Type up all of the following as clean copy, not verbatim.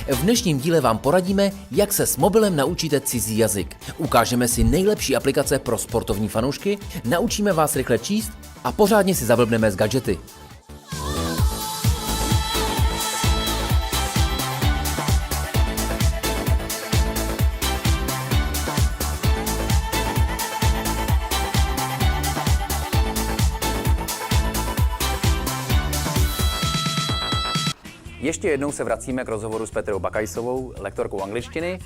V dnešním díle vám poradíme, jak se s mobilem naučíte cizí jazyk. Ukážeme si nejlepší aplikace pro sportovní fanoušky, naučíme vás rychle číst a pořádně si zavlbneme s gadgety. Ještě jednou se vracíme k rozhovoru s Petrou Bakajsovou, lektorkou angličtiny.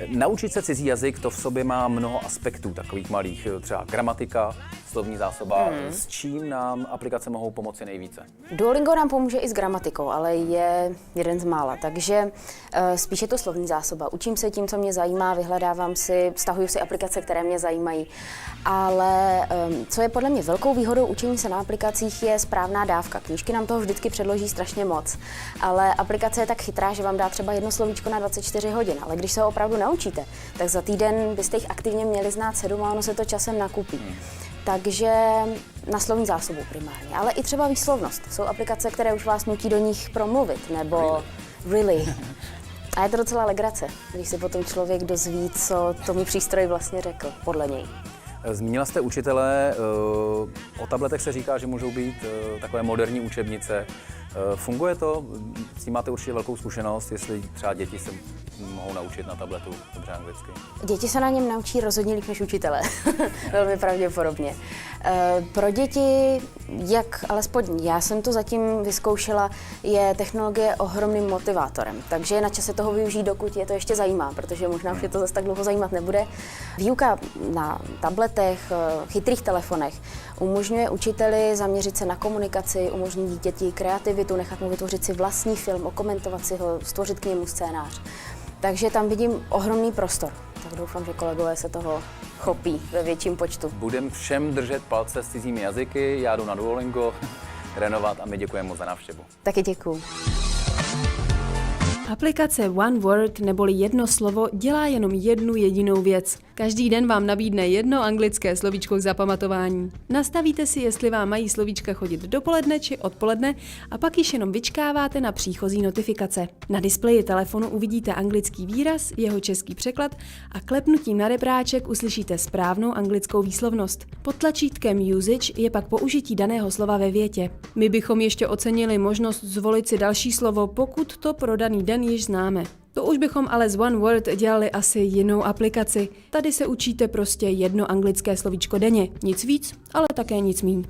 Naučit se cizí jazyk, to v sobě má mnoho aspektů, takových malých, třeba gramatika, slovní zásoba. S čím nám aplikace mohou pomoci nejvíce? Duolingo nám pomůže i s gramatikou, ale je jeden z mála, takže spíše to slovní zásoba. Učím se tím, co mě zajímá, vyhledávám si, stahuju si aplikace, které mě zajímají. Ale co je podle mě velkou výhodou učení se na aplikacích, je správná dávka. Knížky nám toho vždycky předloží strašně moc, ale aplikace je tak chytrá, že vám dá třeba jedno slovíčko na 24 hodin, ale když se ho opravdu naučíte, tak za týden byste jich aktivně měli znát 7 a ono se to časem nakupí. Takže na slovní zásobu primárně, ale i třeba výslovnost. Jsou aplikace, které už vás nutí do nich promluvit, nebo really. A je to docela legrace, když se potom člověk dozví, co tomu přístroj vlastně řekl, podle něj. Zmínila jste učitele, o tabletech se říká, že můžou být takové moderní učebnice. Funguje to? S tím máte určitě velkou zkušenost, jestli třeba děti se mohou naučit na tabletu dobře anglicky. Děti se na něm naučí rozhodně líp než učitelé, velmi pravděpodobně. Pro děti, jak alespoň já jsem to zatím vyzkoušela, je technologie ohromným motivátorem, takže je na čase toho využít, dokud je to ještě zajímá, protože možná už je to zase tak dlouho zajímat nebude. Výuka na tabletech, chytrých telefonech umožňuje učiteli zaměřit se na komunikaci, umožní dítěti kreativitu, nechat mu vytvořit si vlastní film, okomentovat si ho, stvořit k němu scénář. Takže tam vidím ohromný prostor. Tak doufám, že kolegové se toho chopí ve větším počtu. Budeme všem držet palce s cizími jazyky, já jdu na Duolingo trénovat a my děkujeme moc za návštěvu. Taky děkuju. Aplikace One Word neboli jedno slovo dělá jenom jednu jedinou věc. Každý den vám nabídne jedno anglické slovíčko k zapamatování. Nastavíte si, jestli vám mají slovíčka chodit dopoledne či odpoledne a pak již jenom vyčkáváte na příchozí notifikace. Na displeji telefonu uvidíte anglický výraz, jeho český překlad a klepnutím na rebráček uslyšíte správnou anglickou výslovnost. Pod tlačítkem Usage je pak použití daného slova ve větě. My bychom ještě ocenili možnost zvolit si další slovo, pokud to pro daný den již známe. To už bychom ale z One Word dělali asi jinou aplikaci. Tady se učíte prostě jedno anglické slovíčko denně. Nic víc, ale také nic míň.